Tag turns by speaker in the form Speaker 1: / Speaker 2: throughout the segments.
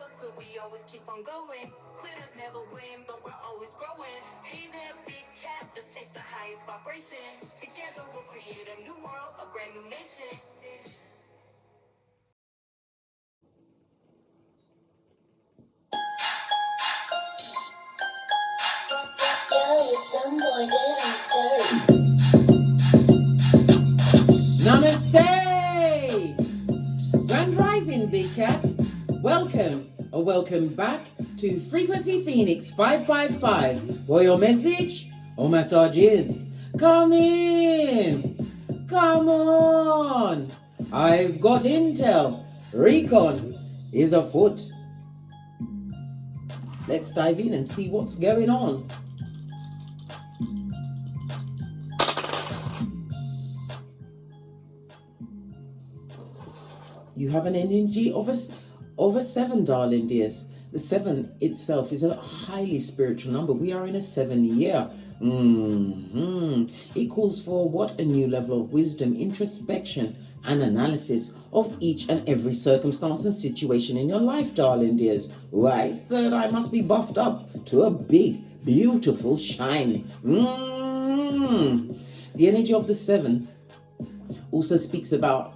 Speaker 1: never quit, we always keep on going. Quitters never win, but we're always growing. Hey there, big cat, let's chase the highest vibration. Together we'll create a new world, a brand new nation.
Speaker 2: Namaste! Grand Rising, Big Cat. Welcome or welcome back to Frequency Phoenix 555, where your message or massage is. Come in! Come on! I've got intel. Recon is afoot. Let's dive in and see what's going on. You have an energy of a 7, darling dears. The 7 itself is a highly spiritual number. We are in a 7 year. It calls for what? A new level of wisdom, introspection, and analysis of each and every circumstance and situation in your life, darling dears. Why? Third eye must be buffed up to a big, beautiful shine. The energy of the 7 also speaks about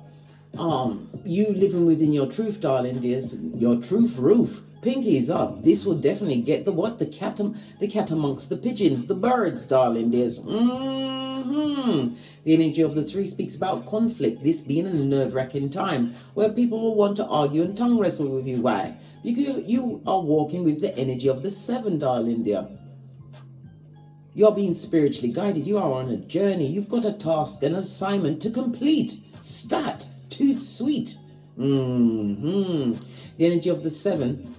Speaker 2: you living within your truth, darling dears. Your truth roof. Pinkies up. This will definitely get the what? The cat amongst the pigeons, the birds, darling dears. The energy of the 3 speaks about conflict. This being a nerve-wracking time where people will want to argue and tongue wrestle with you. Why? Because you are walking with the energy of the 7, darling dear. You're being spiritually guided. You are on a journey. You've got a task, an assignment to complete. Stat. Too sweet. The energy of the 7.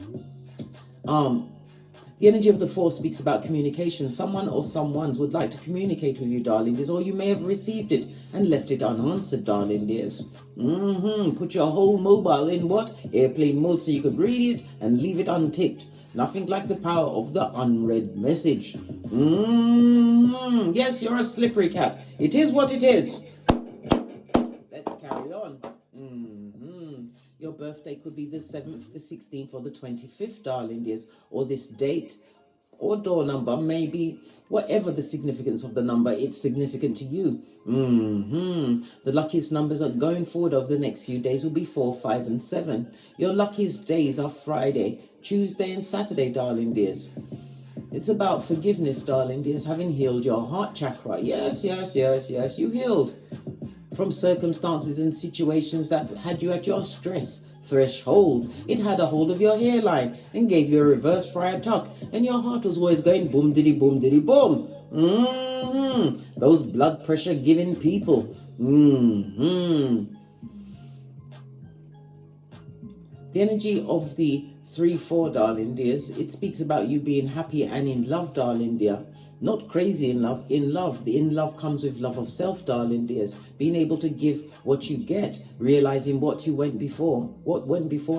Speaker 2: The energy of the 4 speaks about communication. Someone or someones would like to communicate with you, darling dears, or you may have received it and left it unanswered, darling dears. Put your whole mobile in what? Airplane mode, so you could read it and leave it unticked. Nothing like the power of the unread message. Yes, you're a slippery cat. It is what it is. Let's carry on. Your birthday could be the 7th, the 16th, or the 25th, darling dears, or this date or door number, maybe whatever the significance of the number, it's significant to you. The luckiest numbers are going forward over the next few days will be 4, 5, and 7. Your luckiest days are Friday, Tuesday, and Saturday, darling dears. It's about forgiveness, darling dears, having healed your heart chakra. Yes, you healed from circumstances and situations that had you at your stress threshold. It had a hold of your hairline and gave you a reverse friar tuck, and your heart was always going boom diddy boom diddy boom. Those blood pressure giving people. The energy of the 3-4, darling dears, it speaks about you being happy and in love, darling dear. Not crazy in love. In love comes with love of self, darling dears. Being able to give what you get, realizing what went before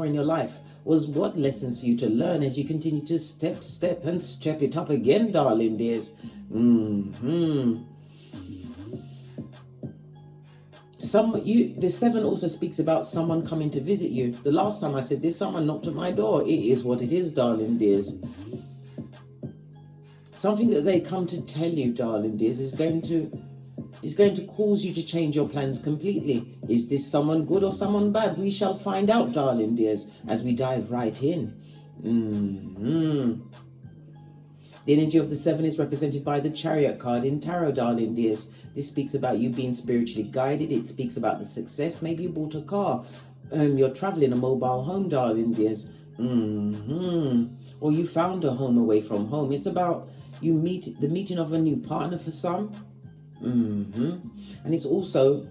Speaker 2: in your life was what lessons for you to learn as you continue to step and step it up again, darling dears. The 7 also speaks about someone coming to visit you. The last time I said this, someone knocked at my door. It is what it is, darling dears. Something that they come to tell you, darling dears, is going to cause you to change your plans completely. Is this someone good or someone bad? We shall find out, darling dears, as we dive right in. The energy of the 7 is represented by the Chariot card in Tarot, darling dears. This speaks about you being spiritually guided. It speaks about the success. Maybe you bought a car. You're traveling a mobile home, darling dears. Or you found a home away from home. It's about the meeting of a new partner for some. And it's also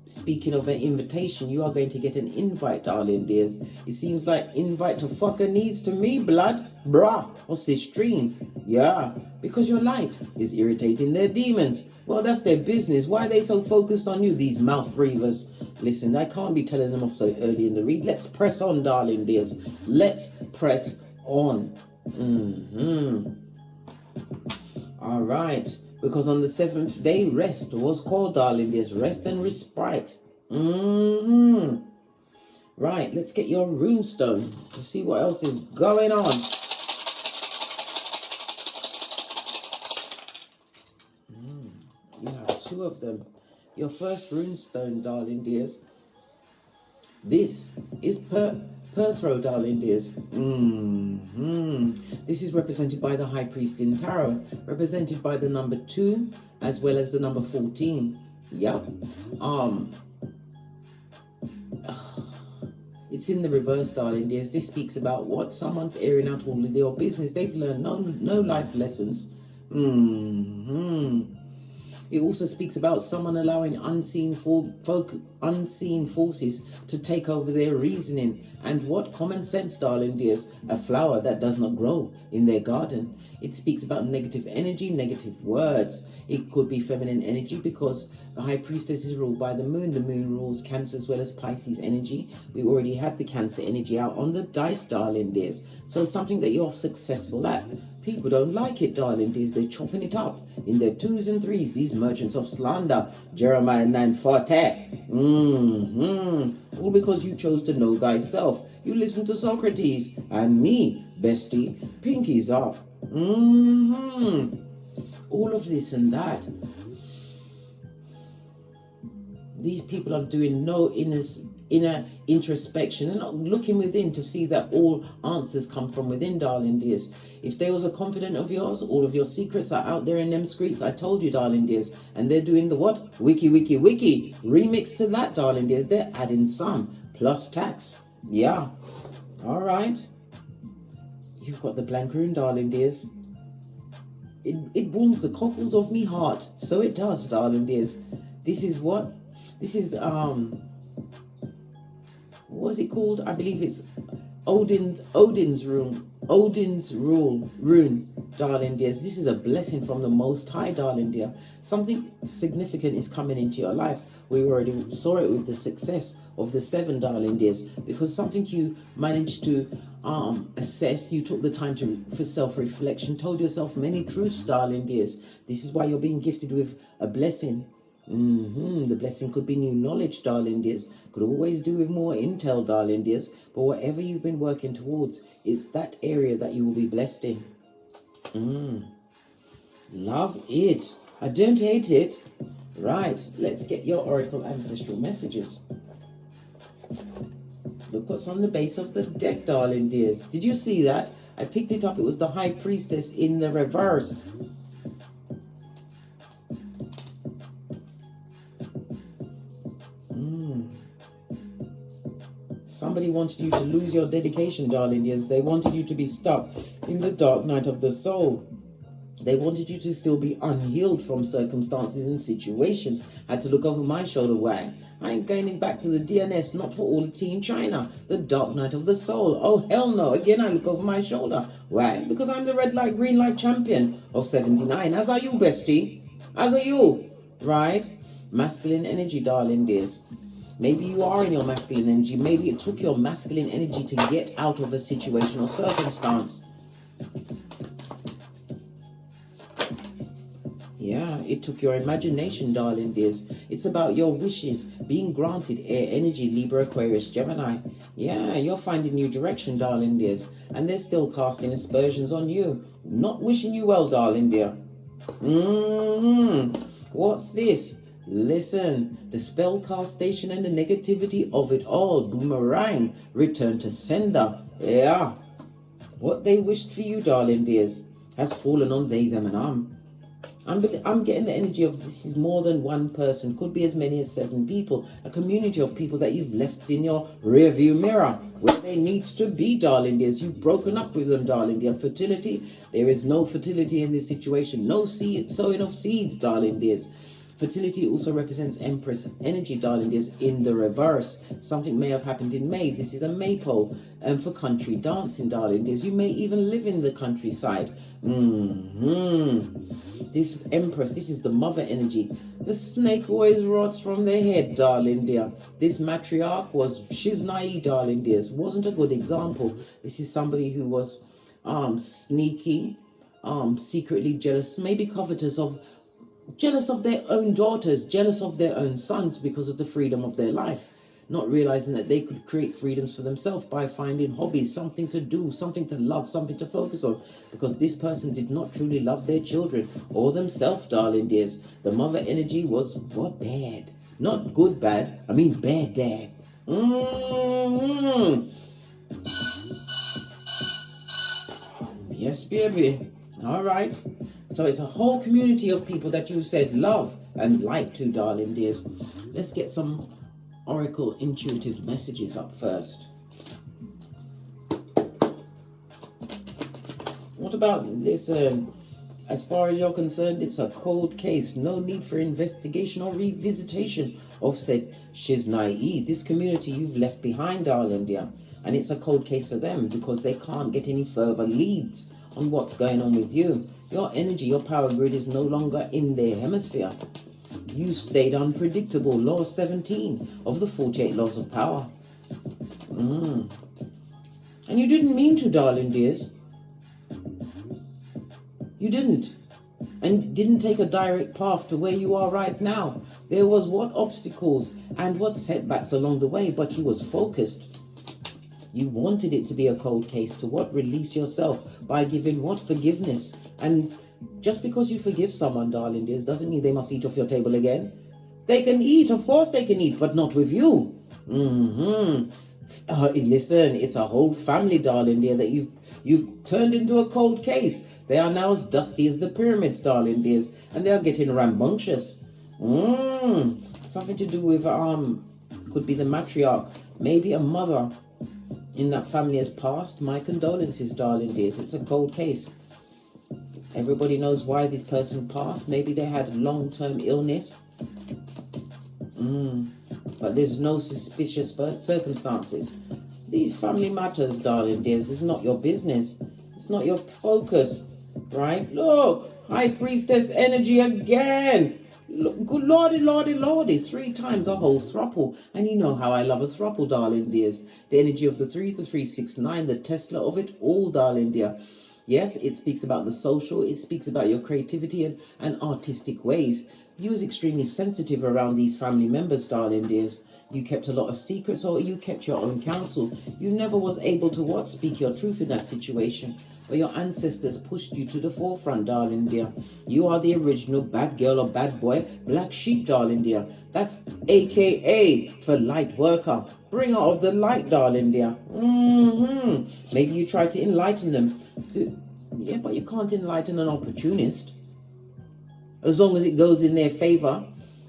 Speaker 2: speaking of an invitation. You are going to get an invite, darling dears. It seems like invite to fucker needs to me, blood. Bruh, what's this stream? Yeah, because your light is irritating their demons. Well, that's their business. Why are they so focused on you, these mouth breathers? Listen, I can't be telling them off so early in the read. Let's press on, darling dears. Let's press on. All right. Because on the 7th day, rest was called, darling dears. Rest and respite. Right, let's get your runestone to see what else is going on. You have two of them. Your first runestone, darling dears. This is Perthrow, darling dears. This is represented by the High Priest in Tarot, represented by the number 2 as well as the number 14. Yeah. It's in the reverse, darling dears. This speaks about what someone's airing out all of their business. They've learned no life lessons. It also speaks about someone allowing unseen forces to take over their reasoning. And what common sense, darling dears, a flower that does not grow in their garden. It speaks about negative energy, negative words. It could be feminine energy because the High Priestess is ruled by the moon. The moon rules Cancer as well as Pisces energy. We already had the Cancer energy out on the dice, darling dears. So something that you're successful at. People don't like it, darling dears. They're chopping it up in their 2s and 3s. These merchants of slander. Jeremiah 9:40. All because you chose to know thyself. You listen to Socrates and me, bestie. Pinkies up. All of this and that. These people are doing no inner introspection. They're not looking within to see that all answers come from within, darling dears. If there was a confidant of yours, all of your secrets are out there in them streets. I told you, darling dears. And they're doing the what? Wiki. Remix to that, darling dears. They're adding some plus tax. Yeah. All right. You've got the blank rune, darling dears. It warms the cockles of me heart. So it does, darling dears. This is what? This is, what is it called? I believe it's Odin's rune, darling dears. This is a blessing from the Most High, darling dear. Something significant is coming into your life. We already saw it with the success of the 7, darling dears, because something you managed to assess. You took the time for self-reflection, told yourself many truths, darling dears. This is why you're being gifted with a blessing. The blessing could be new knowledge, darling dears. Could always do with more intel, darling dears. But whatever you've been working towards, it's that area that you will be blessed in. Love it. I don't hate it. Right, let's get your oracle ancestral messages. Look what's on the base of the deck, darling dears. Did you see that? I picked it up. It was the High Priestess in the reverse. Somebody wanted you to lose your dedication, darling dears. They wanted you to be stuck in the dark night of the soul. They wanted you to still be unhealed from circumstances and situations. I had to look over my shoulder. Why? I'm going back to the DNS, not for all Team China. The dark night of the soul. Oh, hell no. Again, I look over my shoulder. Why? Because I'm the red light, green light champion of 79. As are you, bestie. As are you. Right? Masculine energy, darling dears. Maybe you are in your masculine energy. Maybe it took your masculine energy to get out of a situation or circumstance. Yeah, it took your imagination, darling dears. It's about your wishes being granted. Air energy, Libra, Aquarius, Gemini. Yeah, you're finding new direction, darling dears. And they're still casting aspersions on you. Not wishing you well, darling dear. What's this? Listen, the spell castation and the negativity of it all. Boomerang, return to sender. Yeah. What they wished for you, darling dears, has fallen on they, them, and I'm getting the energy of this is more than one person. Could be as many as 7 people. A community of people that you've left in your rear view mirror where they needs to be, darling dears. You've broken up with them, darling dear. Fertility, there is no fertility in this situation. No sowing of seeds, darling dears. Fertility also represents Empress energy, darling dears, in the reverse. Something may have happened in May. This is a maypole for country dancing, darling dears. You may even live in the countryside. This Empress, this is the mother energy. The snake always rots from their head, darling dear. This matriarch was Shiznai, darling dears. Wasn't a good example. This is somebody who was sneaky, secretly jealous, maybe covetous jealous of their own daughters, jealous of their own sons because of the freedom of their life. not realizing that they could create freedoms for themselves by finding hobbies, something to do, something to love, something to focus on, because this person did not truly love their children or themselves, darling dears. The mother energy was what? Bad. Not good bad, I mean bad bad. Yes, baby. All right. So it's a whole community of people that you said love and like to, darling dears. Let's get some Oracle intuitive messages up first. What about, listen, as far as you're concerned, it's a cold case. No need for investigation or revisitation of said shiznai. This community you've left behind, darling dear. And it's a cold case for them because they can't get any further leads on what's going on with you. Your energy, your power grid is no longer in their hemisphere. You stayed unpredictable. Law 17 of the 48 laws of power. And you didn't mean to, darling dears. You didn't. And didn't take a direct path to where you are right now. There was what obstacles and what setbacks along the way, but you was focused. You wanted it to be a cold case to what? Release yourself by giving what? Forgiveness. And just because you forgive someone, darling dears, doesn't mean they must eat off your table again. They can eat, of course they can eat, but not with you. Listen, it's a whole family, darling dear, that you've turned into a cold case. They are now as dusty as the pyramids, darling dears, and they are getting rambunctious. Something to do with could be the matriarch, maybe a mother in that family has passed. My condolences, darling dears. It's a cold case. Everybody knows why this person passed. Maybe they had long-term illness. But there's no suspicious circumstances. These family matters, darling dears, is not your business. It's not your focus, right? Look, High Priestess energy again. Look, good lordy, lordy, lordy. 3 times a whole throuple. And you know how I love a throuple, darling dears. The energy of the 3, the 369, the Tesla of it all, darling dear. Yes, it speaks about the social. It speaks about your creativity and artistic ways. You was extremely sensitive around these family members, darling dears. You kept a lot of secrets, or you kept your own counsel. You never was able to what? Speak your truth in that situation. But your ancestors pushed you to the forefront, darling dear. You are the original bad girl or bad boy, black sheep, darling dear. That's AKA for light worker. Bringer of the light, darling dear. Maybe you try to enlighten them. Yeah, but you can't enlighten an opportunist. As long as it goes in their favor.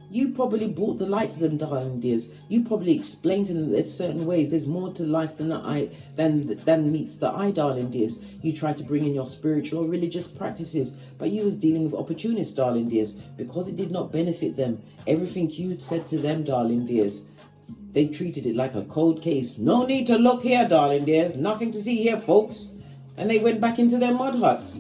Speaker 2: You probably brought the light to them, darling dears. You probably explained to them that there's certain ways. There's more to life than the eye, than meets the eye, darling dears. You tried to bring in your spiritual or religious practices, but you was dealing with opportunists, darling dears, because it did not benefit them. Everything you said to them, darling dears, they treated it like a cold case. No need to look here, darling dears. Nothing to see here, folks. And they went back into their mud huts.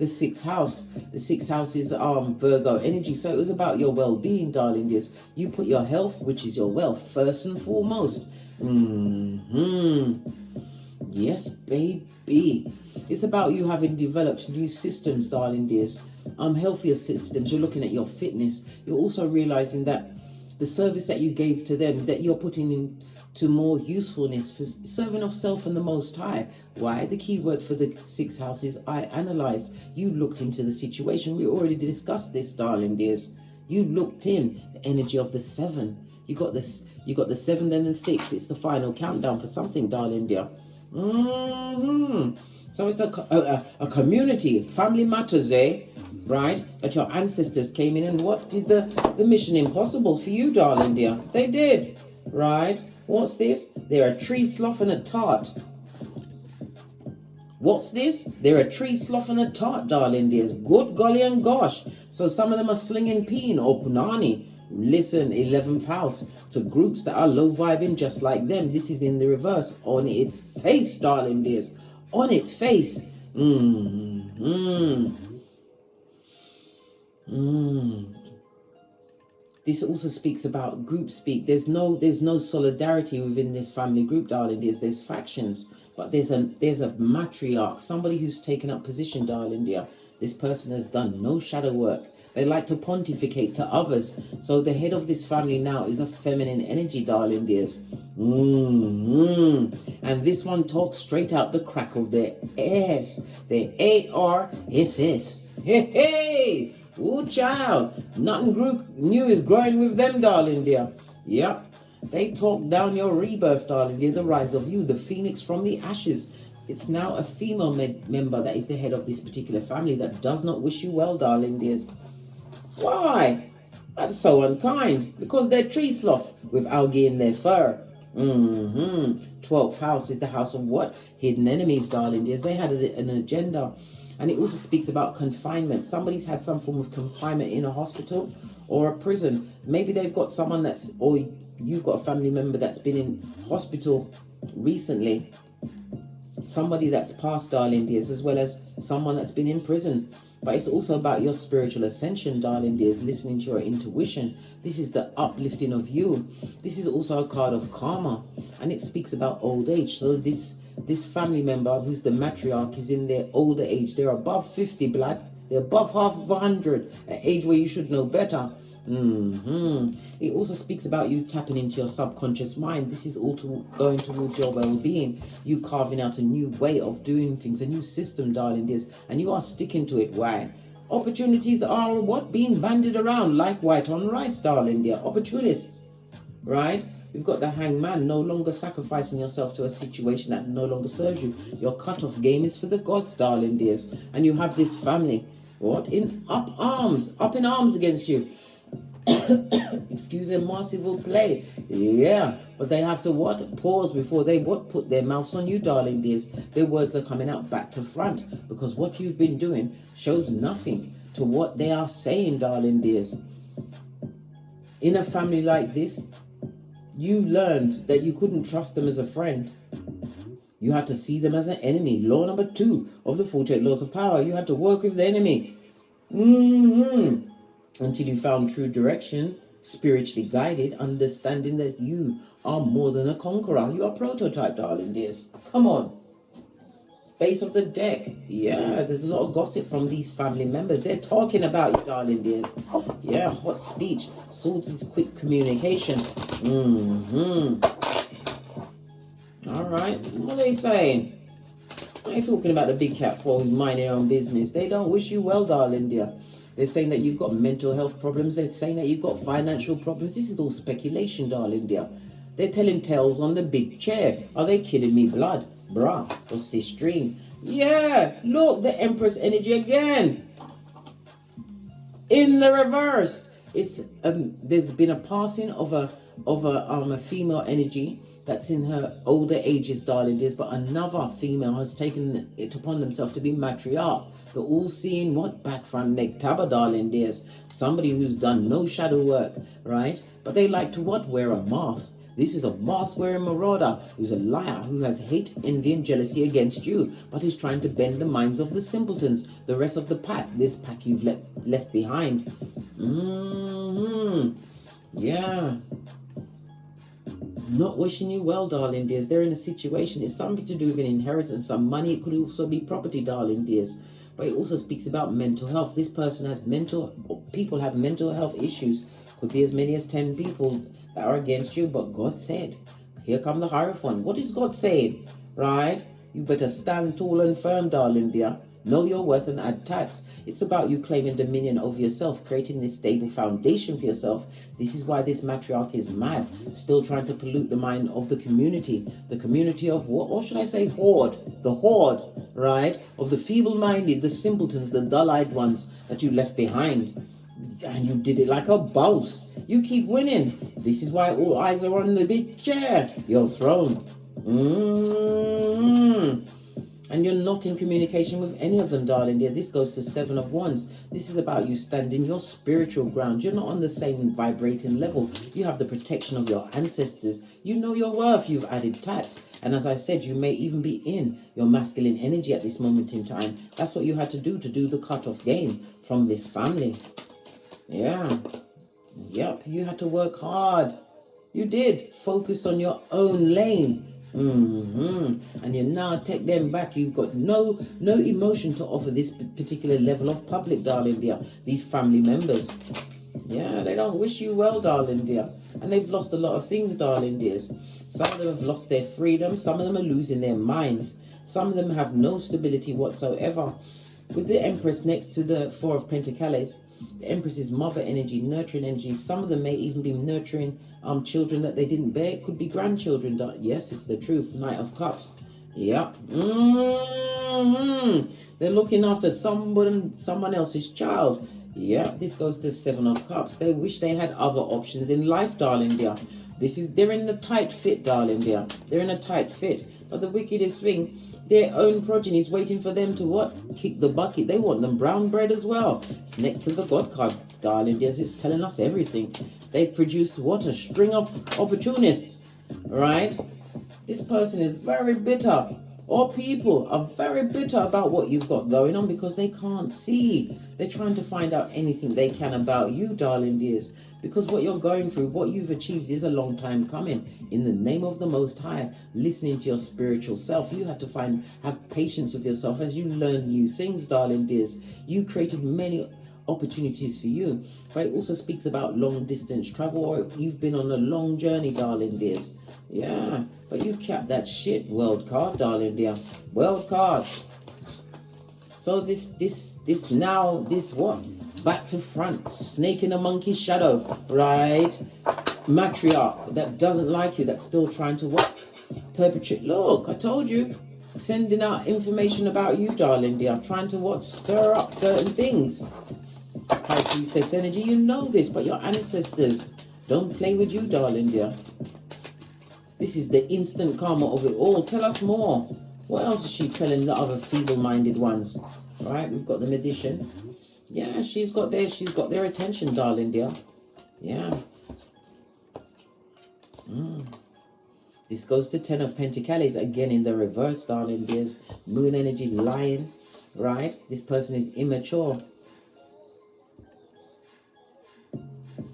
Speaker 2: The 6th house. The 6th house is Virgo energy. So it was about your well-being, darling dears. You put your health, which is your wealth, first and foremost. Yes, baby. It's about you having developed new systems, darling dears. Healthier systems. You're looking at your fitness. You're also realizing that the service that you gave to them, that you're putting into more usefulness for serving of self and the Most High. Why? The key word for the 6th house is I analyzed. You looked into the situation. We already discussed this, darling dears. You looked in the energy of the 7. You got this. You got the 7 and the 6. It's the final countdown for something, darling dear. So it's a community, family matters, eh? Right? That your ancestors came in and what did the mission impossible for you, darling dear? They did, right? What's this? They're a tree sloth and a tart. What's this? They're a tree sloth and a tart, darling dears. Good golly and gosh. So some of them are slinging peen or punani. Listen, 11th house, to groups that are low vibing just like them. This is in the reverse. On its face, darling dears. On its face. This also speaks about group speak. There's no solidarity within this family group, darling dears. There's factions, but there's a matriarch, somebody who's taken up position, darling dear. This person has done no shadow work. They like to pontificate to others. So the head of this family now is a feminine energy, darling dears. And this one talks straight out the crack of their ass. Their ARSS. Hey, hey! Ooh, child. Nothing new is growing with them, darling dear. Yep. They talk down your rebirth, darling dear. The rise of you, the phoenix from the ashes. It's now a female member that is the head of this particular family that does not wish you well, darling dears. Why? That's so unkind. Because they're tree sloth with algae in their fur. 12th house is the house of what? Hidden enemies, darling dears. They had an agenda. And it also speaks about confinement. Somebody's had some form of confinement in a hospital or a prison. Maybe they've got someone or you've got a family member that's been in hospital recently. Somebody that's passed, darling dears, as well as someone that's been in prison. But it's also about your spiritual ascension, darling dears, listening to your intuition. This is the uplifting of you. This is also a card of karma, and it speaks about old age. So this family member, who's the matriarch, is in their older age. They're above 50, blood. They're above half of 100, an age where you should know better. It also speaks about you tapping into your subconscious mind. This is all going towards your well-being. You carving out a new way of doing things, a new system, darling dears, and you are sticking to it. Why? Opportunities are what? Being banded around like white on rice, darling dear. Opportunists, right? You've got the hangman, no longer sacrificing yourself to a situation that no longer serves you. Your cut-off game is for the gods, darling dears. And you have this family, what? Up in arms against you. Excuse a merciful play. Yeah, but they have to what? Pause before they what? Put their mouths on you, darling dears. Their words are coming out back to front, because what you've been doing shows nothing to what they are saying, darling dears. In a family like this, you learned that you couldn't trust them as a friend. You had to see them as an enemy. Law number 2 of the 48 laws of power. You had to work with the enemy. Until you found true direction, spiritually guided, understanding that you are more than a conqueror. You are prototype, darling dears. Come on. Base of the deck. Yeah, there's a lot of gossip from these family members. They're talking about you, darling dears. Yeah, hot speech. Swords is quick communication. All right. What are they saying? They're talking about the big cat for minding their own business. They don't wish you well, darling dear. They're saying that you've got mental health problems. They're saying that you've got financial problems. This is all speculation, darling dear. They're telling tales on the big chair. Are they kidding me, blood? Bruh, or sistrine. Yeah, look, the Empress energy again. In the reverse. It's there's been a passing of a female energy that's in her older ages, darling dears, but another female has taken it upon themselves to be matriarch. The all-seeing what? Back front neck tabba, darling dears. Somebody who's done no shadow work, right? But they like to what? Wear a mask. This is a mask-wearing marauder who's a liar, who has hate, envy, and jealousy against you, but is trying to bend the minds of the simpletons, the rest of the pack, this pack you've left behind. Yeah. Not wishing you well, darling dears. They're in a situation. It's something to do with an inheritance, some money. It could also be property, darling dears. But it also speaks about mental health. This person has people have mental health issues. Could be as many as 10 people that are against you. But God said, here come the Hierophant. What is God saying? Right? You better stand tall and firm, darling dear. Know your worth and add tax. It's about you claiming dominion over yourself, creating this stable foundation for yourself. This is why this matriarch is mad, still trying to pollute the mind of the community. The community of what? Or should I say horde? The horde, right? Of the feeble-minded, the simpletons, the dull-eyed ones that you left behind. And you did it like a boss. You keep winning. This is why all eyes are on the big chair, your throne. And you're not in communication with any of them, darling dear. This goes to 7 of Wands. This is about you standing your spiritual ground. You're not on the same vibrating level. You have the protection of your ancestors. You know your worth. You've added tax. And as I said, you may even be in your masculine energy at this moment in time. That's what you had to do the cut-off game from this family. Yeah. Yep, you had to work hard. You did. Focused on your own lane. And you now take them back. You've got no emotion to offer this particular level of public, darling dear. These family members, yeah, they don't wish you well, darling dear. And they've lost a lot of things, darling dears. Some of them have lost their freedom. Some of them are losing their minds. Some of them have no stability whatsoever. With the Empress next to the Four of Pentacles, the Empress is mother energy, nurturing energy. Some of them may even be nurturing children that they didn't bear. It could be grandchildren. Yes, it's the truth. Knight of Cups. Yep. They're looking after someone else's child. Yeah, this goes to Seven of Cups. They wish they had other options in life, darling dear. They're in a tight fit, darling dear. They're in a tight fit. But the wickedest thing, their own progeny is waiting for them to what? Kick the bucket. They want them brown bread as well. It's next to the God card, darling dears. It's telling us everything. They've produced what? A string of opportunists, right? This person is very bitter. Or people are very bitter about what you've got going on because they can't see. They're trying to find out anything they can about you, darling dears. Because what you're going through, what you've achieved is a long time coming. In the name of the Most High, listening to your spiritual self, you had to have patience with yourself as you learn new things, darling dears. You created many opportunities for you. But it also speaks about long distance travel, or you've been on a long journey, darling dears. Yeah, but you kept that shit. World card, darling dear. World card. So this what? Back to front. Snake in a monkey's shadow. Right? Matriarch that doesn't like you. That's still trying to what? Perpetrate. Look, I told you. Sending out information about you, darling dear. Trying to what? Stir up certain things. High Priestess energy. You know this, but your ancestors don't play with you, darling dear. This is the instant karma of it all. Tell us more. What else is she telling the other feeble-minded ones? Right, we've got the Magician. Yeah, she's got their attention, darling dear. Yeah. This goes to Ten of Pentacles again in the reverse, darling dears. Moon energy, Lion. Right, this person is immature.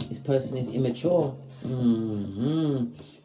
Speaker 2: This person is immature.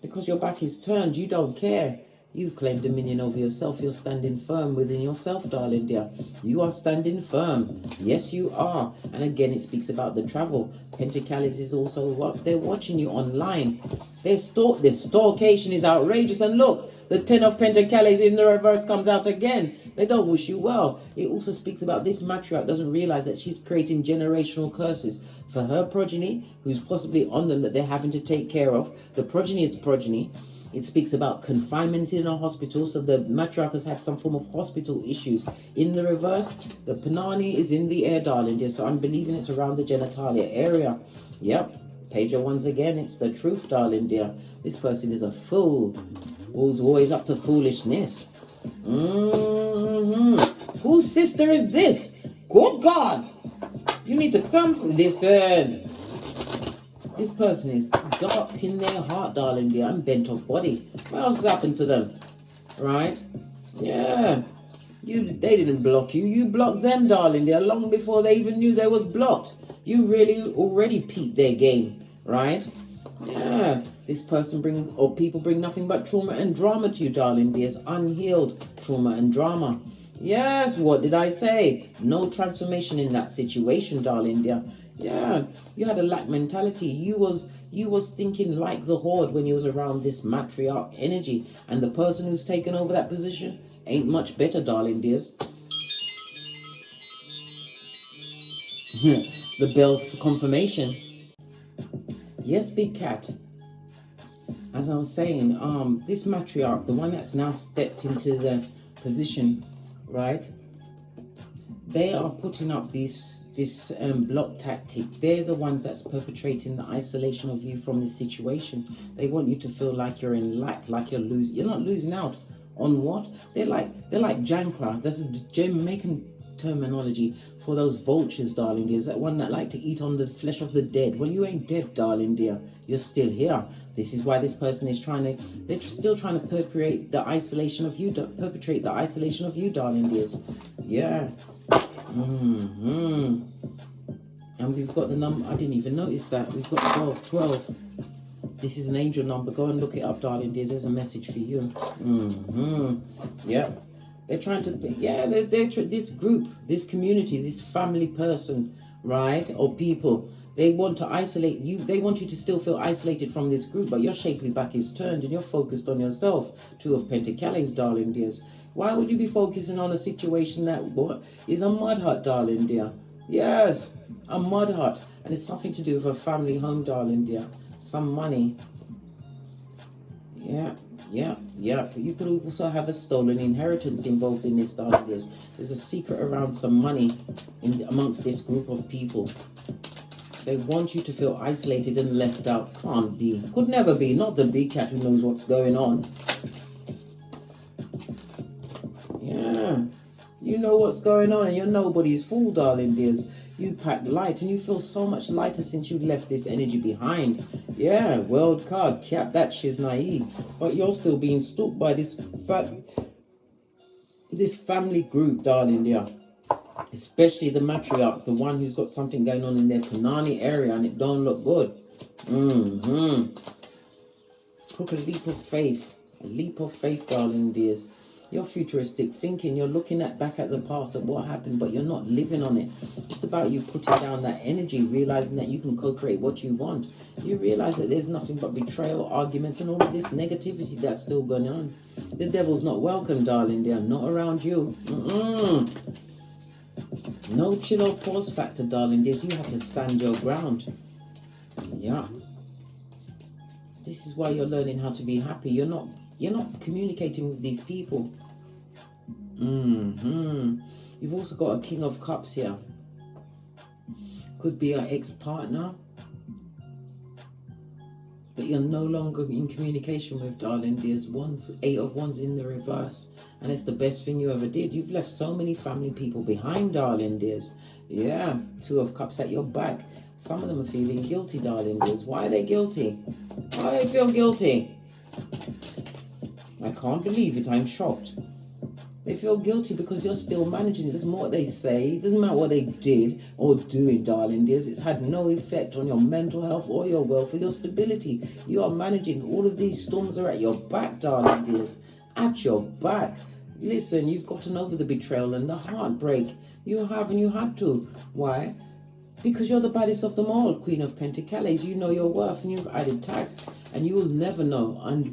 Speaker 2: Because your back is turned, you don't care. You've claimed dominion over yourself. You're standing firm within yourself, darling dear. You are standing firm. Yes, you are. And again, it speaks about the travel. Pentacles is also what? They're watching you online. Their stalkation is outrageous. And look, the Ten of Pentacles in the reverse comes out again. They don't wish you well. It also speaks about this matriarch doesn't realize that she's creating generational curses for her progeny, who's possibly on them that they're having to take care of. The progeny is progeny. It speaks about confinement in a hospital. So the matriarch has had some form of hospital issues. In the reverse, the Panani is in the air, darling dear. So I'm believing it's around the genitalia area. Yep. Pager once again. It's the truth, darling dear. This person is a fool. Who's always up to foolishness. Whose sister is this? Good God. You need to come from listen. This person is dark in their heart, darling dear, and bent of body. What else has happened to them? Right? Yeah. They didn't block you. You blocked them, darling dear, long before they even knew they was blocked. You really already peeped their game, right? Yeah. This person people bring nothing but trauma and drama to you, darling dears. Unhealed trauma and drama. Yes, what did I say? No transformation in that situation, darling dear. Yeah, you had a lack mentality. You was thinking like the horde when you was around this matriarch energy. And the person who's taken over that position ain't much better, darling dears. The bell for confirmation. Yes, big cat. As I was saying, this matriarch, the one that's now stepped into the position, right? They are putting up this block tactic. They're the ones that's perpetrating the isolation of you from this situation. They want you to feel like you're in lack, like you're losing. You're not losing out on what? They're like Jankra. That's a Jamaican terminology for those vultures, darling dears. That one that like to eat on the flesh of the dead. Well, you ain't dead, darling dear. You're still here. This is why this person is they're still trying to perpetrate the isolation of you, darling dears. Yeah. And we've got the number, I didn't even notice that. We've got 12. This is an angel number. Go and look it up, darling dear. There's a message for you. Yeah. They're trying to, this group, this community, this family person, right, or people, they want to isolate you. They want you to still feel isolated from this group, but your shapely back is turned and you're focused on yourself. Two of Pentacles, darling dears. Why would you be focusing on a situation that is a mud hut, darling dear? Yes, a mud hut. And it's something to do with a family home, darling dear. Some money. Yeah. You could also have a stolen inheritance involved in this, darling dears. There's a secret around some money amongst this group of people. They want you to feel isolated and left out. Can't be. Could never be. Not the big cat who knows what's going on. Yeah. You know what's going on and you're nobody's fool, darling dears. You pack light and you feel so much lighter since you left this energy behind. Yeah, world card. Cap that she's naive. But you're still being stalked by this family group, darling dear. Especially the matriarch, the one who's got something going on in their Punani area and it don't look good. Took a leap of faith. A leap of faith, darling dears. You're futuristic thinking. You're looking back at the past of what happened, but you're not living on it. It's about you putting down that energy, realizing that you can co-create what you want. You realize that there's nothing but betrayal, arguments, and all of this negativity that's still going on. The devil's not welcome, darling. They are not around you. No chill or pause factor, darling. You have to stand your ground. Yeah. This is why you're learning how to be happy. You're not communicating with these people. You've also got a King of Cups here. Could be an ex-partner that you're no longer in communication with, darling. There's Eight of Wands in the reverse, and it's the best thing you ever did. You've left so many family people behind, darling dears. Yeah, Two of Cups at your back. Some of them are feeling guilty, darling dears. Why are they guilty? Why do they feel guilty? I can't believe it. I'm shocked. They feel guilty because you're still managing. It doesn't matter what they say. It doesn't matter what they did or doing, darling dears. It's had no effect on your mental health or your wealth or your stability. You are managing. All of these storms are at your back, darling dears. At your back. Listen, you've gotten over the betrayal and the heartbreak. You have, and you had to. Why? Because you're the baddest of them all, Queen of Pentacles. You know your worth and you've added tax. And you will never know and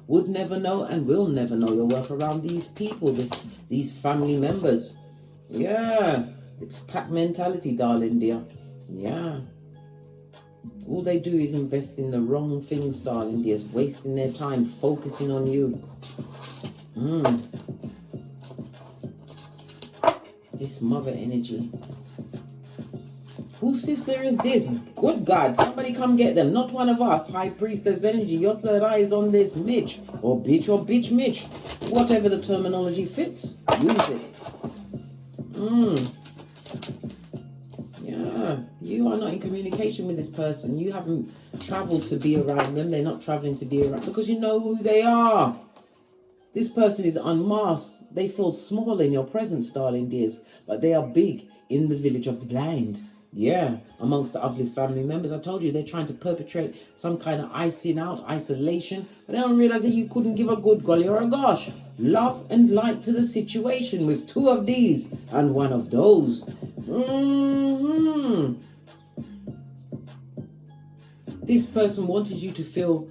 Speaker 2: would never know and will never know your worth around these people, these family members. Yeah. It's pack mentality, darling dear. Yeah. All they do is invest in the wrong things, darling dears. Wasting their time focusing on you. This mother energy. Whose sister is this? Good God, somebody come get them. Not one of us. High Priestess energy. Your third eye is on this Mitch. Or bitch Mitch. Whatever the terminology fits. Use it. Yeah. You are not in communication with this person. You haven't traveled to be around them. They're not traveling to be around because you know who they are. This person is unmasked. They feel small in your presence, darling dears. But they are big in the village of the blind. Yeah, amongst the other family members. I told you they're trying to perpetrate some kind of icing out, isolation. But they don't realize that you couldn't give a good golly or a gosh. Love and light to the situation with two of these and one of those. This person wanted you to feel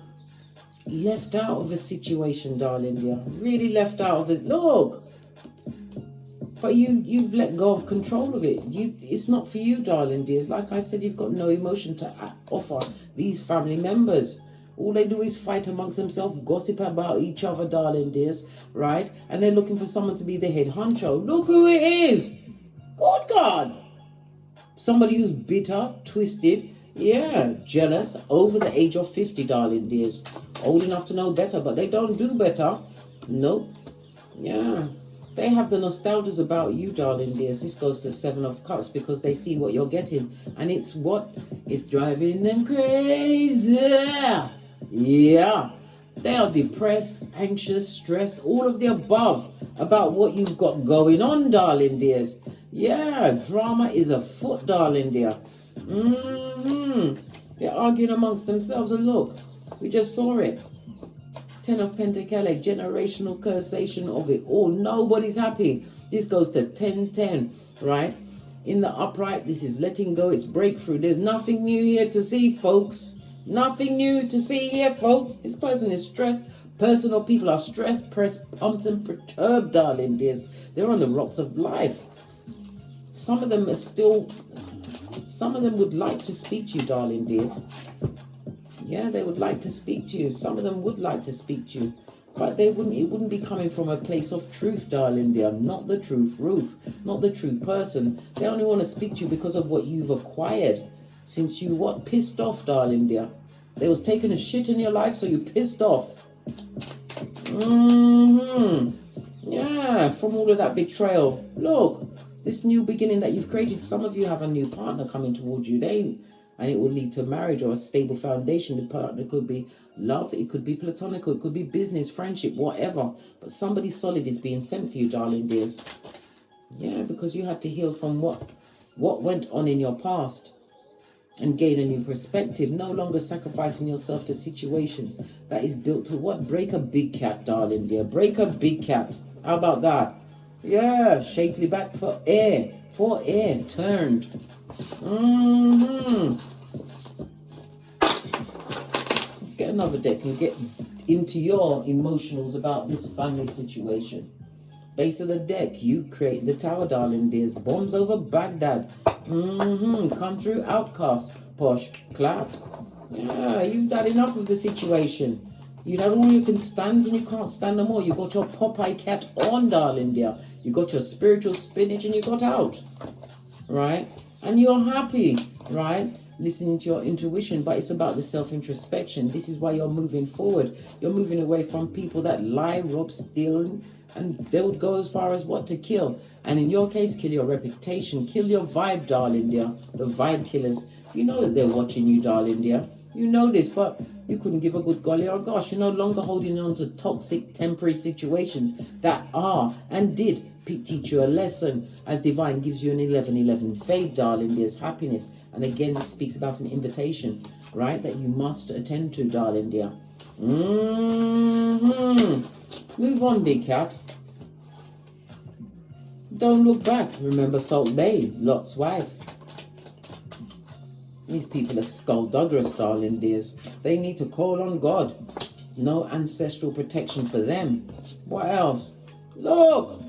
Speaker 2: left out of a situation, darling dear. Really left out of it. Look. But you've let go of control of it. It's not for you, darling dears. Like I said, you've got no emotion to offer these family members. All they do is fight amongst themselves, gossip about each other, darling dears, right? And they're looking for someone to be the head honcho. Look who it is. Good God. Somebody who's bitter, twisted, yeah, jealous, over the age of 50, darling dears. Old enough to know better, but they don't do better. Nope. Yeah. They have the nostalgias about you, darling dears. This goes to Seven of Cups because they see what you're getting. And it's what is driving them crazy. Yeah. They are depressed, anxious, stressed, all of the above about what you've got going on, darling dears. Yeah, drama is afoot, darling dear. They're arguing amongst themselves. And look, We just saw it. 10 of Pentacles, generational cursation of it all. Nobody's happy. This goes to 10-10, right? In the upright, this is letting go. It's breakthrough. There's nothing new here to see, folks. Nothing new to see here, folks. This person is stressed. Person or people are stressed, pressed, pumped, and perturbed, darling dears. They're on the rocks of life. Some of them would like to speak to you, darling dears. Yeah, they would like to speak to you. Some of them would like to speak to you. But it wouldn't be coming from a place of truth, darling dear. Not the truth roof. Not the true person. They only want to speak to you because of what you've acquired. Since you, pissed off, darling dear. They was taking a shit in your life, so you pissed off. Yeah, from all of that betrayal. Look, this new beginning that you've created, some of you have a new partner coming towards you. And it will lead to marriage or a stable foundation. The partner could be love, it could be platonic, it could be business, friendship, whatever. But somebody solid is being sent for you, darling dears. Yeah, because you had to heal from what went on in your past and gain a new perspective. No longer sacrificing yourself to situations that is built to what? Break a big cat, darling dear. Break a big cat. How about that? Yeah, shapely back for air. For air, turned. Let's get another deck and get into your emotionals about this family situation. Base of the deck, you create the tower, darling dears. Bombs over Baghdad. Come through, outcast. Posh, clap. Yeah, you've had enough of the situation. You had all you can stand and you can't stand no more. You got your Popeye cat on, darling dear. You got your spiritual spinach and you got out. Right? And you're happy, right? Listening to your intuition, but it's about the self-introspection. This is why you're moving forward. You're moving away from people that lie, rob, steal, and they would go as far as what? To kill. And in your case, kill your reputation. Kill your vibe, darling dear. The vibe killers. You know that they're watching you, darling dear. You know this, but you couldn't give a good golly or gosh. You're no longer holding on to toxic, temporary situations that are and did teach you a lesson, as divine gives you an 11-11 fade, darling. There's happiness, and again this speaks about an invitation, right, that you must attend to, darling dear. Move on, big cat. Don't look back. Remember Salt Bay, Lot's wife. These people are skullduggerous, darling dears. They need to call on God. No ancestral protection for them. What else? Look!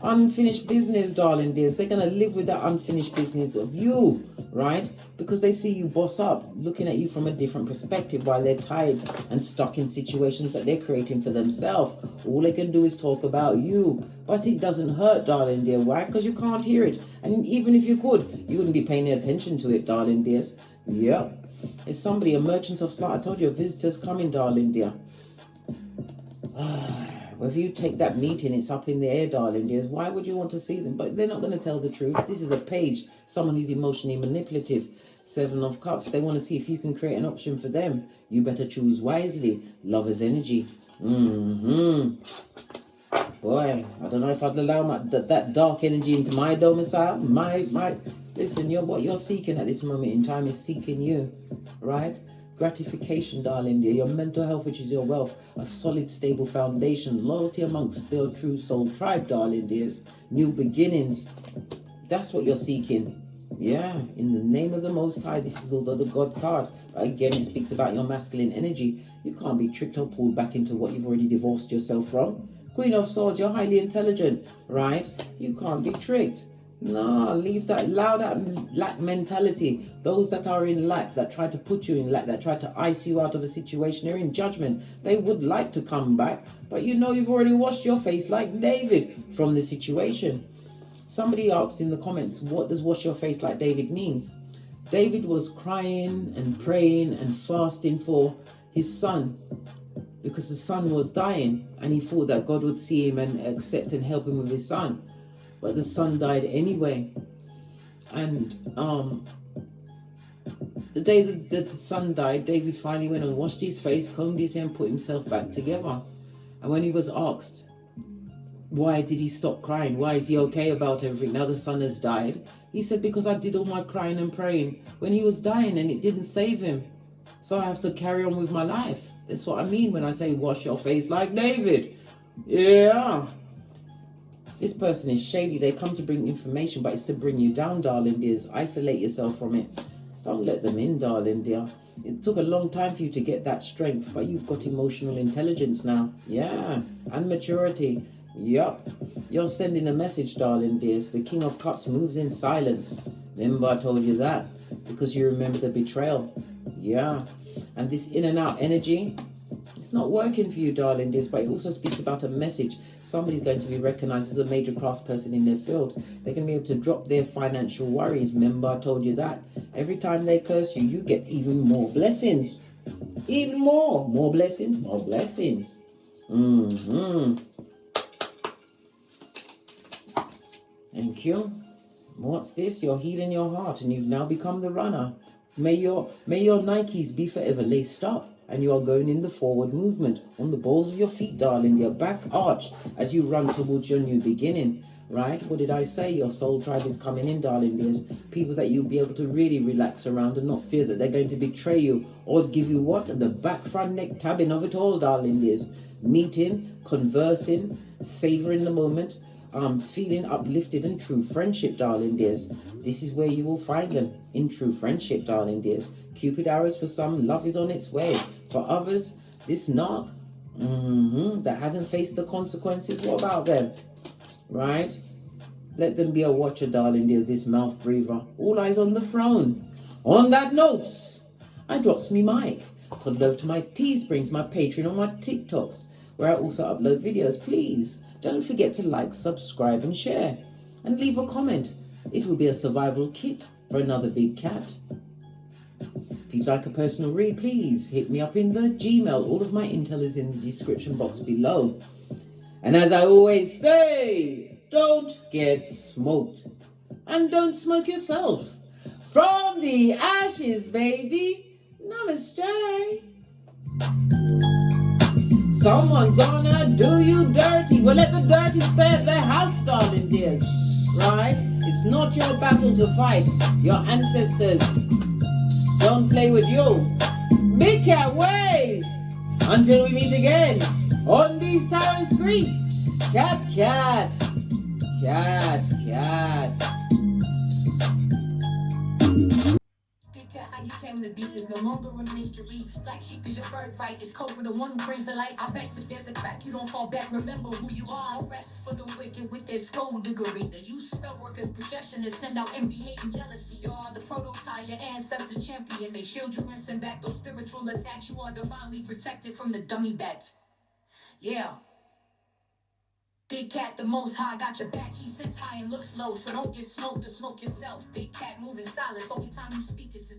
Speaker 2: Unfinished business, darling dears. They're going to live with that unfinished business of you, right? Because they see you boss up, looking at you from a different perspective while they're tied and stuck in situations that they're creating for themselves. All they can do is talk about you. But it doesn't hurt, darling dear. Why? Because you can't hear it. And even if you could, you wouldn't be paying attention to it, darling dears. Yep. It's somebody, a merchant of slaughter. I told you, a visitor's coming, darling dear. Whether you take that meeting, it's up in the air, darling dears. Why would you want to see them? But they're not going to tell the truth. This is a page, someone who's emotionally manipulative. 7 of Cups. They want to see if you can create an option for them. You better choose wisely. Lover's energy. Boy, I don't know if I'd allow that dark energy into my domicile. Listen, what you're seeking at this moment in time is seeking you, right? Gratification, darling dear. Your mental health, which is your wealth. A solid, stable foundation. Loyalty amongst the true soul tribe, darling dears. New beginnings. That's what you're seeking. Yeah, in the name of the Most High. This is although the God card. But again, it speaks about your masculine energy. You can't be tricked or pulled back into what you've already divorced yourself from. Queen of Swords, you're highly intelligent, right? You can't be tricked. No, leave that, allow that lack mentality. Those that are in lack, that try to put you in lack, that try to ice you out of a situation, they're in judgment. They would like to come back, but you know you've already washed your face like David from the situation. Somebody asked in the comments, what does wash your face like David means? David was crying and praying and fasting for his son because the son was dying, and he thought that God would see him and accept and help him with his son. But the son died anyway. And the day that the son died, David finally went and washed his face, combed his hair, and put himself back together. And when he was asked, why did he stop crying? Why is he okay about everything? Now the son has died. He said, because I did all my crying and praying when he was dying and it didn't save him. So I have to carry on with my life. That's what I mean when I say wash your face like David. Yeah. This person is shady. They come to bring information, but it's to bring you down, darling dears. Isolate yourself from it. Don't let them in, darling dear. It took a long time for you to get that strength, but you've got emotional intelligence now. Yeah. And maturity. Yup. You're sending a message, darling dears. The King of Cups moves in silence. Remember I told you that? Because you remember the betrayal. Yeah. And this in and out energy, it's not working for you, darling dears, but it also speaks about a message. Somebody's going to be recognized as a major craftsperson in their field. They're going to be able to drop their financial worries. Remember I told you that? Every time they curse you, you get even more blessings. Even more. More blessings, more blessings. Thank you. What's this? You're healing your heart and you've now become the runner. May your Nikes be forever laced up and you are going in the forward movement on the balls of your feet, darling. Your back arched as you run towards your new beginning. Right? What did I say? Your soul tribe is coming in, darling dears. People that you'll be able to really relax around and not fear that they're going to betray you or give you what? The back front neck tabbing of it all, darling dears. Meeting, conversing, savoring the moment, feeling uplifted and true friendship, darling dears. This is where you will find them, in true friendship, darling dears. Cupid arrows for some, love is on its way. For others, this knock that hasn't faced the consequences, what about them? Right? Let them be a watcher, darling dear, this mouth breather. All eyes on the throne. On that note, I drops me mic. Toddle over to my Teesprings, my Patreon, or my TikToks, where I also upload videos. Please don't forget to like, subscribe, and share. And leave a comment. It will be a survival kit for another big cat. If you'd like a personal read, please hit me up in the Gmail. All of my intel is in the description box below. And as I always say, don't get smoked. And don't smoke yourself. From the ashes, baby. Namaste. Someone's gonna do you dirty. Well, let the dirty stay at their house, darling dears. Right? It's not your battle to fight. Your ancestors don't play with you. Big cat wave. Until we meet again on these town streets. Cat, cat. Cat, cat.
Speaker 1: How you came to be is no longer a mystery. Black sheep is your birthright. It's code for the one who brings the light. I bet if there's a crack, you don't fall back. Remember who you are. No rest for the wicked with their skullduggery. The use spell workers' projection to send out envy, hate, and jealousy. You are the prototype, your ancestors champion. They shield you and send back those spiritual attacks. You are divinely protected from the dummy bats. Yeah. Big cat, the most high, got your back. He sits high and looks low, so don't get smoked or smoke yourself. Big cat moving silence. Only time you speak is to